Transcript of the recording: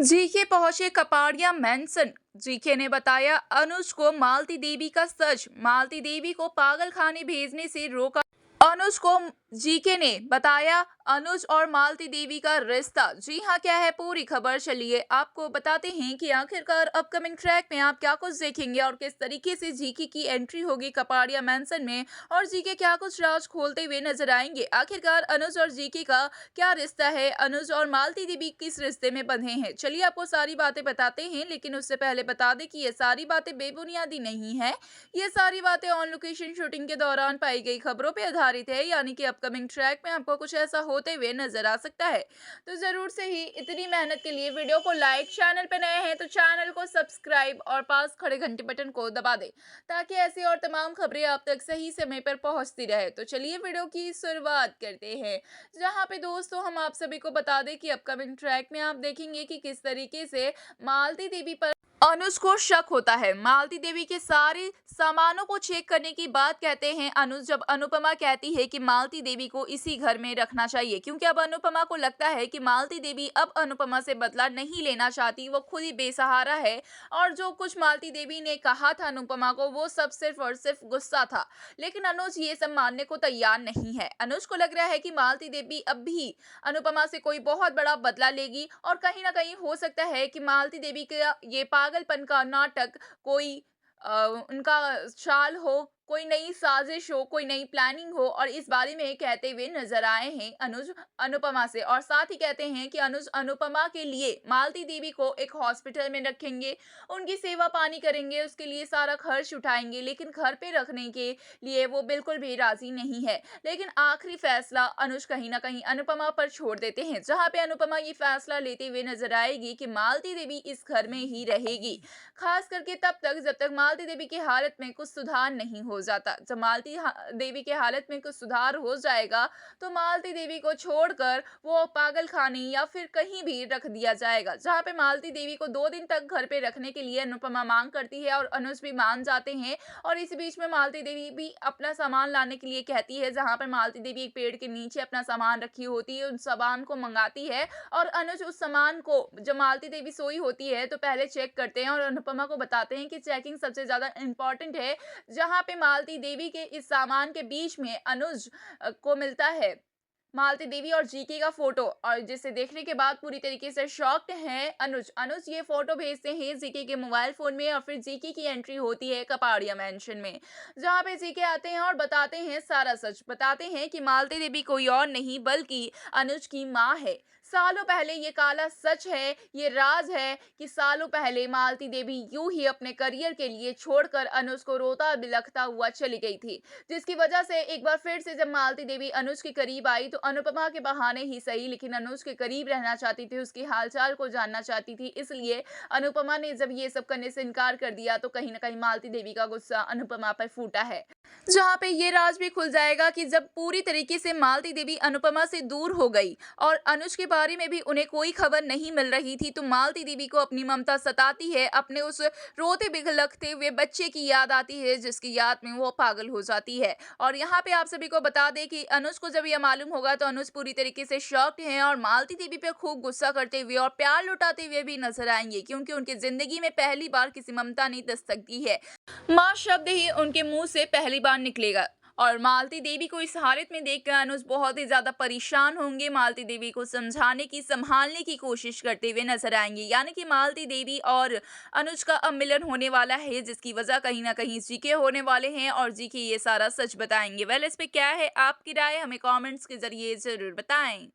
GK पहुंचे Kapadia mention. GK ने बताया अनुज को मालती देवी का सच, मालती देवी को पागल खाने भेजने से रोका। अनुज को जीके ने बताया अनुज और मालती देवी का रिश्ता। जी हां, क्या है पूरी खबर, चलिए आपको बताते हैं कि आखिरकार अपकमिंग ट्रैक में आप क्या कुछ देखेंगे और किस तरीके से जीके की एंट्री होगी कपाड़िया मेंशन में, और जीके क्या कुछ राज खोलते हुए नजर आएंगे। आखिरकार अनुज और जीके का क्या रिश्ता है, अनुज और मालती देवी किस रिश्ते में बंधे हैं, चलिए आपको सारी बातें बताते हैं। लेकिन उससे पहले बता दें कि ये सारी बातें बेबुनियादी नहीं है, ये सारी बातें ऑन लोकेशन शूटिंग के दौरान पाई गई खबरों पर आधारित है, यानी कि अपकमिंग ट्रैक में आपको कुछ ऐसा होते हुए नजर आ सकता है। तो जरूर से ही इतनी मेहनत के लिए वीडियो को लाइक, चैनल पे नए हैं तो चैनल को सब्सक्राइब और पास खड़े घंटी बटन को दबा दें, ताकि ऐसी और तमाम खबरें आप तक सही समय पर पहुंचती रहे। तो चलिए वीडियो की शुरुआत करते हैं, जहां पे दोस्तों हम आप सभी को बता दें कि अपकमिंग ट्रैक में आप देखेंगे कि किस तरीके से मालती देवी पर अनुज को शक होता है। मालती देवी के सारे सामानों को चेक करने की बात कहते हैं अनुज, जब अनुपमा कहती है कि मालती देवी को इसी घर में रखना चाहिए, क्योंकि अब अनुपमा को लगता है कि मालती देवी अब अनुपमा से बदला नहीं लेना चाहती, वो खुद ही बेसहारा है। और जो कुछ मालती देवी ने कहा था अनुपमा को, वो सब सिर्फ और सिर्फ गुस्सा था। लेकिन अनुज ये सब मानने को तैयार नहीं है। अनुज को लग रहा है कि मालती देवी अब भी अनुपमा से कोई बहुत बड़ा बदला लेगी, और कहीं ना कहीं हो सकता है कि मालती देवी का ये पागलपन का नाटक कोई उनका चाल हो, कोई नई साजिश हो, कोई नई प्लानिंग हो, और इस बारे में कहते हुए नजर आए हैं अनुज अनुपमा से। और साथ ही कहते हैं कि अनुज अनुपमा के लिए मालती देवी को एक हॉस्पिटल में रखेंगे, उनकी सेवा पानी करेंगे, उसके लिए सारा खर्च उठाएंगे, लेकिन घर पे रखने के लिए वो बिल्कुल भी राजी नहीं है। लेकिन आखिरी फैसला अनुज कहीं ना कहीं अनुपमा पर छोड़ देते हैं, जहां पे अनुपमा ये फैसला लेते हुए नजर आएगी कि मालती देवी इस घर में ही रहेगी, खास करके तब तक जब तक मालती देवी की हालत में कुछ सुधार नहीं हो जाता। जब देवी के हालत में कुछ सुधार हो जाएगा तो मालती देवी को छोड़कर वो पागल खाने या फिर कहीं भी रख दिया जाएगा, जहाँ पे मालती देवी को 2 दिन तक घर पे रखने के लिए अनुपमा मांग करती है और अनुज भी मान जाते हैं। और इस बीच में मालती देवी भी अपना सामान लाने के लिए कहती है, जहाँ पर मालती देवी एक पेड़ के नीचे अपना सामान रखी होती है, उन सामान को मंगाती है। और अनुज उस सामान को, जब मालती देवी सोई होती है तो पहले चेक करते हैं और अनुपमा को बताते हैं कि चेकिंग सबसे ज्यादा इंपॉर्टेंट है, जहां पे मालती देवी के इस सामान के बीच में अनुज को मिलता है मालती देवी और जीके का फोटो, और जिसे देखने के बाद पूरी तरीके से शॉक्ड है अनुज। अनुज ये फोटो भेजते हैं जीके के मोबाइल फोन में, और फिर जीके की एंट्री होती है कपाड़िया मेंशन में, जहां पे जीके आते हैं और बताते हैं सारा सच। बताते हैं कि मालती देवी कोई और नहीं बल्कि अनुज की माँ है। सालों पहले ये काला सच है, ये राज है कि सालों पहले मालती देवी यूं ही अपने करियर के लिए छोड़कर अनुज को रोता बिलखता हुआ चली गई थी, जिसकी वजह से एक बार फिर से जब मालती देवी अनुज के करीब आई तो अनुपमा के बहाने ही सही, लेकिन अनुज के करीब रहना चाहती थी, उसकी हालचाल को जानना चाहती थी। इसलिए अनुपमा ने जब ये सब करने से इनकार कर दिया तो कहीं ना कहीं मालती देवी का गुस्सा अनुपमा पर फूटा है, जहां पे ये राज भी खुल जाएगा कि जब पूरी तरीके से मालती देवी अनुपमा से दूर हो गई और अनुज के बारे में भी उन्हें कोई खबर नहीं मिल रही थी, तो मालती देवी को अपनी ममता सताती है, अपने उस रोते बिलखते हुए बच्चे की याद आती है, जिसकी याद में वो पागल हो जाती है। और यहाँ पे आप सभी को बता दें कि अनुज को जब यह मालूम होगा तो अनुज पूरी तरीके से शॉक्ड है और मालती देवी पे खूब गुस्सा करते हुए और प्यार लुटाते हुए भी नजर आएंगे, क्योंकि उनकी जिंदगी में पहली बार किसी ममता ने दस्तक दी है। माँ शब्द ही उनके मुंह से पहली बार निकलेगा, और मालती देवी को इस हालत में देखकर अनुज बहुत ही ज्यादा परेशान होंगे। मालती देवी को समझाने की, संभालने की कोशिश करते हुए नजर आएंगे, यानी कि मालती देवी और अनुज का अब मिलन होने वाला है, जिसकी वजह कहीं ना कहीं जीके होने वाले हैं और जीके ये सारा सच बताएंगे। वेल, इस पे क्या है आपकी राय, हमें कमेंट्स के जरिए जरूर बताएं।